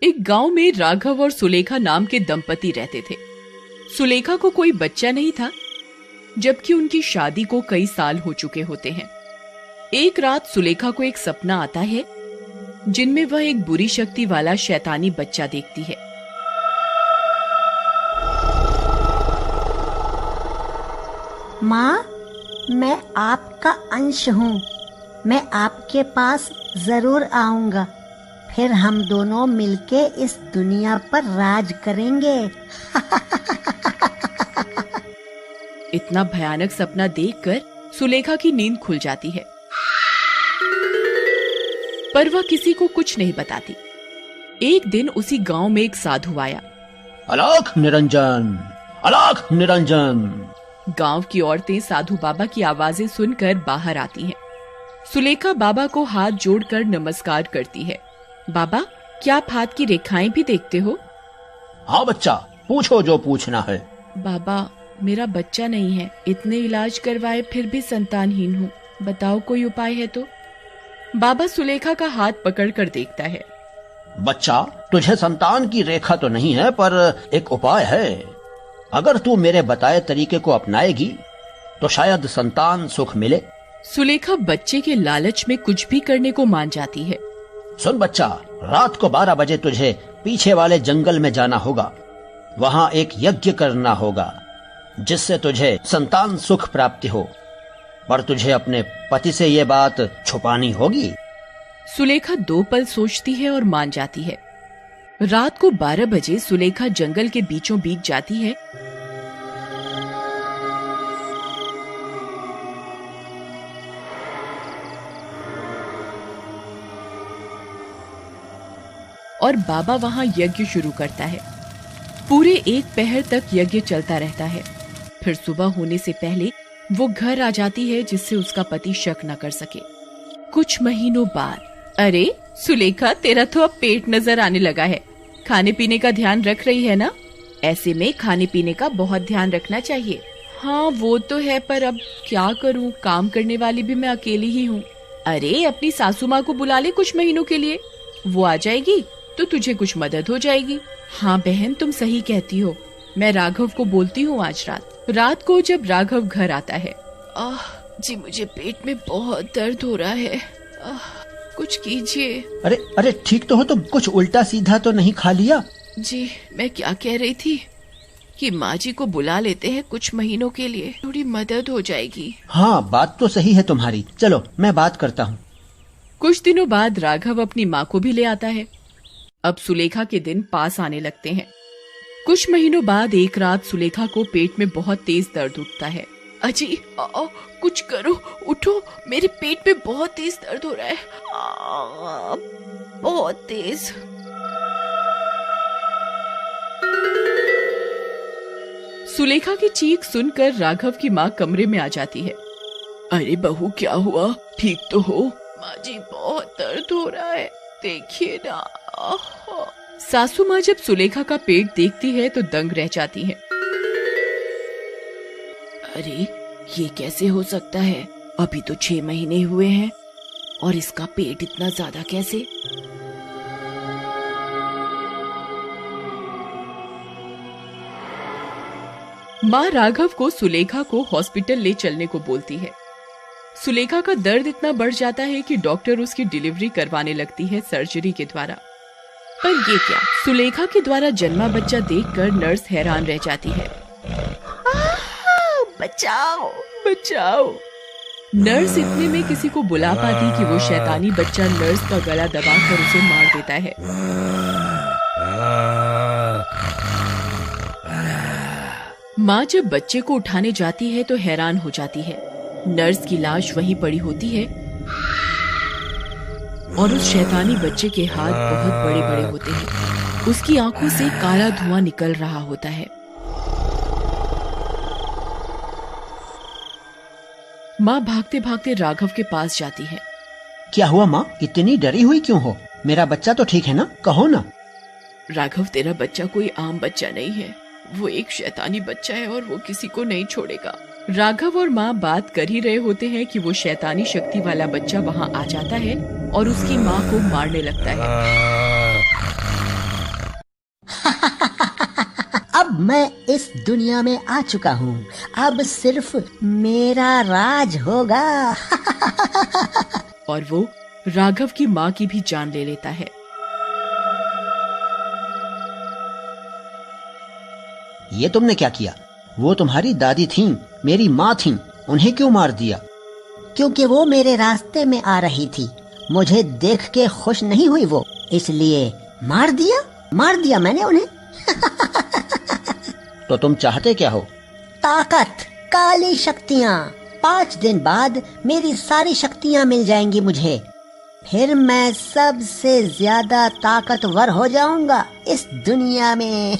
एक गांव में राघव और सुलेखा नाम के दंपति रहते थे। सुलेखा को कोई बच्चा नहीं था, जबकि उनकी शादी को कई साल हो चुके होते हैं। एक रात सुलेखा को एक सपना आता है जिनमें वह एक बुरी शक्ति वाला शैतानी बच्चा देखती है। माँ, मैं आपका अंश हूँ। मैं आपके पास जरूर आऊंगा। फिर हम दोनों मिलके इस दुनिया पर राज करेंगे। इतना भयानक सपना देखकर सुलेखा की नींद खुल जाती है, पर वह किसी को कुछ नहीं बताती। एक दिन उसी गांव में एक साधु आया। अलख निरंजन, अलख निरंजन। गांव की औरतें साधु बाबा की आवाजें सुनकर बाहर आती हैं। सुलेखा बाबा को हाथ जोड़कर नमस्कार करती है। बाबा, क्या आप हाथ की रेखाएं भी देखते हो? हाँ बच्चा, पूछो जो पूछना है। बाबा, मेरा बच्चा नहीं है, इतने इलाज करवाए फिर भी संतानहीन हूँ, बताओ कोई उपाय है तो। बाबा सुलेखा का हाथ पकड़कर देखता है। बच्चा, तुझे संतान की रेखा तो नहीं है, पर एक उपाय है। अगर तू मेरे बताए तरीके को अपनाएगी तो शायद संतान सुख मिले। सुलेखा बच्चे के लालच में कुछ भी करने को मान जाती है। सुन बच्चा, रात को 12 बजे तुझे पीछे वाले जंगल में जाना होगा। वहाँ एक यज्ञ करना होगा जिससे तुझे संतान सुख प्राप्ति हो, पर तुझे अपने पति से ये बात छुपानी होगी। सुलेखा 2 पल सोचती है और मान जाती है। रात को 12 बजे सुलेखा जंगल के बीचों बीच जाती है। और बाबा वहां यज्ञ शुरू करता है। पूरे 1 पहर तक यज्ञ चलता रहता है। फिर सुबह होने से पहले वो घर आ जाती है जिससे उसका पति शक न कर सके। कुछ महीनों बाद, अरे सुलेखा, तेरा तो अब पेट नजर आने लगा है। खाने पीने का ध्यान रख रही है ना? ऐसे में खाने पीने का बहुत ध्यान रखना चाहिए। हाँ वो तो है, पर अब क्या करूँ, काम करने वाली भी मैं अकेली ही हूँ। अरे अपनी सासू माँ को बुला ले कुछ महीनों के लिए, वो आ जाएगी तो तुझे कुछ मदद हो जाएगी। हाँ बहन, तुम सही कहती हो। मैं राघव को बोलती हूँ आज रात को जब राघव घर आता है। जी मुझे पेट में बहुत दर्द हो रहा है, कुछ कीजिए। अरे अरे ठीक तो हो तुम? कुछ उल्टा सीधा तो नहीं खा लिया? जी मैं क्या कह रही थी कि माँ जी को बुला लेते हैं कुछ महीनों के लिए, थोड़ी मदद हो जाएगी। हाँ बात तो सही है तुम्हारी, चलो मैं बात करता हूँ। कुछ दिनों बाद राघव अपनी माँ को भी ले आता है। अब सुलेखा के दिन पास आने लगते हैं। कुछ महीनों बाद एक रात सुलेखा को पेट में बहुत तेज दर्द उठता है। अजी कुछ करो, उठो, मेरे पेट में बहुत तेज दर्द हो रहा है, बहुत तेज। सुलेखा की चीख सुनकर राघव की माँ कमरे में आ जाती है। अरे बहू, क्या हुआ, ठीक तो हो? माँ जी बहुत दर्द हो रहा है, देखिए ना। सासू माँ जब सुलेखा का पेट देखती है तो दंग रह जाती है। अरे ये कैसे हो सकता है? अभी तो 6 महीने हुए हैं और इसका पेट इतना ज्यादा कैसे? माँ राघव को सुलेखा को हॉस्पिटल ले चलने को बोलती है। सुलेखा का दर्द इतना बढ़ जाता है कि डॉक्टर उसकी डिलीवरी करवाने लगती है सर्जरी के द्वारा। पर ये क्या, सुलेखा के द्वारा जन्मा बच्चा देखकर नर्स हैरान रह जाती है। बचाओ बचाओ। नर्स इतने में किसी को बुला पाती कि वो शैतानी बच्चा नर्स का गला दबाकर उसे मार देता है। माँ जब बच्चे को उठाने जाती है तो हैरान हो जाती है। नर्स की लाश वहीं पड़ी होती है और उस शैतानी बच्चे के हाथ बहुत बड़े बड़े होते हैं। उसकी आंखों से काला धुआं निकल रहा होता है। माँ भागते भागते राघव के पास जाती है। क्या हुआ माँ, इतनी डरी हुई क्यों हो? मेरा बच्चा तो ठीक है ना, कहो ना। राघव, तेरा बच्चा कोई आम बच्चा नहीं है, वो एक शैतानी बच्चा है और वो किसी को नहीं छोड़ेगा। राघव और माँ बात कर ही रहे होते हैं कि वो शैतानी शक्ति वाला बच्चा वहाँ आ जाता है और उसकी माँ को मारने लगता है। मैं इस दुनिया में आ चुका हूँ, अब सिर्फ मेरा राज होगा। और वो राघव की माँ की भी जान ले लेता है। ये तुमने क्या किया? वो तुम्हारी दादी थीं, मेरी माँ थीं, उन्हें क्यों मार दिया? क्योंकि वो मेरे रास्ते में आ रही थी, मुझे देख के खुश नहीं हुई वो, इसलिए मार दिया मैंने उन्हें। तो तुम चाहते क्या हो? ताकत, काली शक्तियाँ। 5 दिन बाद मेरी सारी शक्तियाँ मिल जाएंगी मुझे, फिर मैं सबसे ज्यादा ताकतवर हो जाऊंगा इस दुनिया में।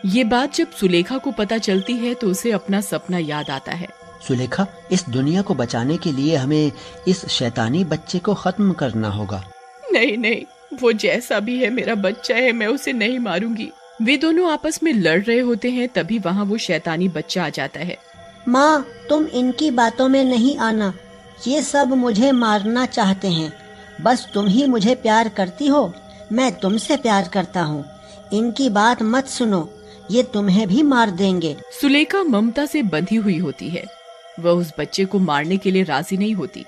ये बात जब सुलेखा को पता चलती है तो उसे अपना सपना याद आता है। सुलेखा, इस दुनिया को बचाने के लिए हमें इस शैतानी बच्चे को खत्म करना होगा। नहीं, वो जैसा भी है मेरा बच्चा है, मैं उसे नहीं मारूंगी। वे दोनों आपस में लड़ रहे होते हैं, तभी वहाँ वो शैतानी बच्चा आ जाता है। माँ, तुम इनकी बातों में नहीं आना, ये सब मुझे मारना चाहते हैं। बस तुम ही मुझे प्यार करती हो, मैं तुमसे प्यार करता हूँ। इनकी बात मत सुनो, ये तुम्हें भी मार देंगे। सुलेखा ममता से बंधी हुई होती है, वह उस बच्चे को मारने के लिए राजी नहीं होती।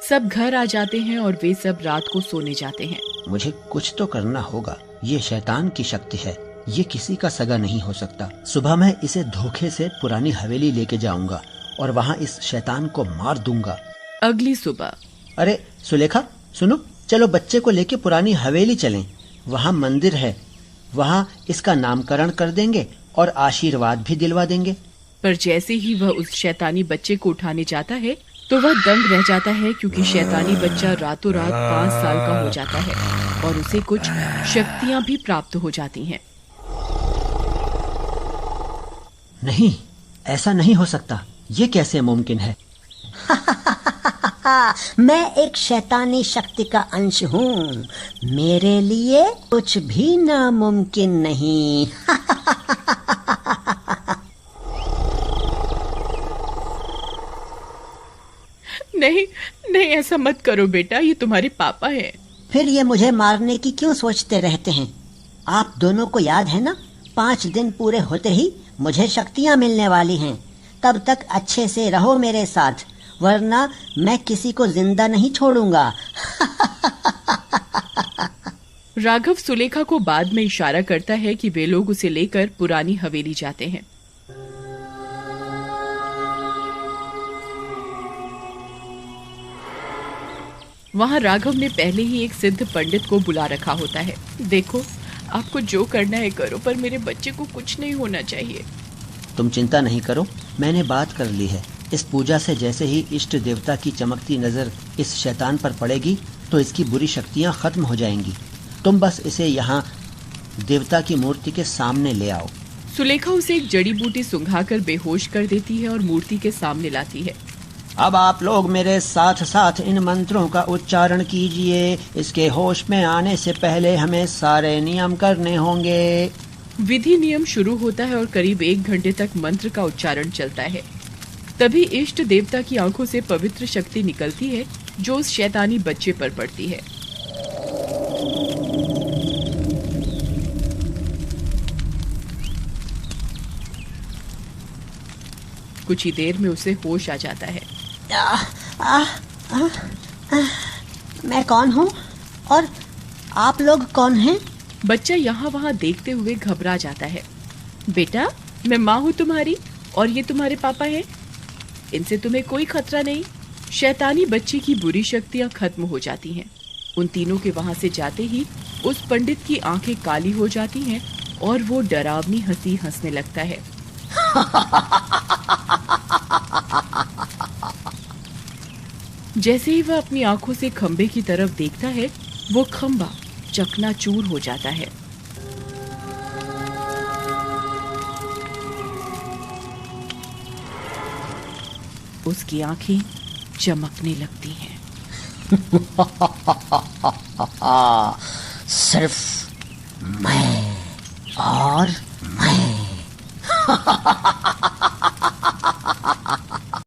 सब घर आ जाते हैं और वे सब रात को सोने जाते हैं। मुझे कुछ तो करना होगा, ये शैतान की शक्ति है, ये किसी का सगा नहीं हो सकता। सुबह मैं इसे धोखे से पुरानी हवेली लेके जाऊंगा और वहाँ इस शैतान को मार दूंगा। अगली सुबह। अरे सुलेखा, सुनो, चलो बच्चे को लेके पुरानी हवेली चलें। वहाँ मंदिर है, वहाँ इसका नामकरण कर देंगे और आशीर्वाद भी दिलवा देंगे। पर जैसे ही वह उस शैतानी बच्चे को उठाने जाता है तो वह दंग रह जाता है, क्योंकि शैतानी बच्चा रातों रात 5 साल का हो जाता है और उसे कुछ शक्तियाँ भी प्राप्त हो जाती हैं। नहीं, ऐसा नहीं हो सकता, ये कैसे मुमकिन है? मैं एक शैतानी शक्ति का अंश हूँ, मेरे लिए कुछ भी नामुमकिन नहीं। नहीं, ऐसा मत करो बेटा, ये तुम्हारे पापा हैं। फिर ये मुझे मारने की क्यों सोचते रहते हैं? आप दोनों को याद है ना, 5 दिन पूरे होते ही मुझे शक्तियाँ मिलने वाली हैं। तब तक अच्छे से रहो मेरे साथ, वरना मैं किसी को जिंदा नहीं छोड़ूंगा। राघव सुलेखा को बाद में इशारा करता है कि वे लोग उसे लेकर पुरानी हवेली जाते हैं। वहाँ राघव ने पहले ही एक सिद्ध पंडित को बुला रखा होता है। देखो, आपको जो करना है करो, पर मेरे बच्चे को कुछ नहीं होना चाहिए। तुम चिंता नहीं करो, मैंने बात कर ली है। इस पूजा से जैसे ही इष्ट देवता की चमकती नजर इस शैतान पर पड़ेगी तो इसकी बुरी शक्तियाँ खत्म हो जाएंगी। तुम बस इसे यहाँ देवता की मूर्ति के सामने ले आओ। सुलेखा उसे एक जड़ी बूटी सुंघाकर बेहोश कर देती है और मूर्ति के सामने लाती है। अब आप लोग मेरे साथ साथ इन मंत्रों का उच्चारण कीजिए। इसके होश में आने से पहले हमें सारे नियम करने होंगे। विधि नियम शुरू होता है और करीब 1 घंटे तक मंत्र का उच्चारण चलता है। तभी इष्ट देवता की आंखों से पवित्र शक्ति निकलती है जो उस शैतानी बच्चे पर पड़ती है। कुछ ही देर में उसे होश आ जाता है। मैं कौन हूँ और आप लोग कौन हैं? बच्चा यहाँ वहाँ देखते हुए घबरा जाता है। बेटा, मैं माँ हूँ तुम्हारी और ये तुम्हारे पापा हैं। इनसे तुम्हें कोई खतरा नहीं। शैतानी बच्चे की बुरी शक्तियाँ खत्म हो जाती हैं। उन तीनों के वहाँ से जाते ही उस पंडित की आंखें काली हो जाती हैं और वो डरावनी हंसी हंसने लगता है। जैसे ही वह अपनी आंखों से खंबे की तरफ देखता है, वो खंबा चकनाचूर हो जाता है। उसकी आंखें चमकने लगती हैं। सिर्फ मैं और मैं।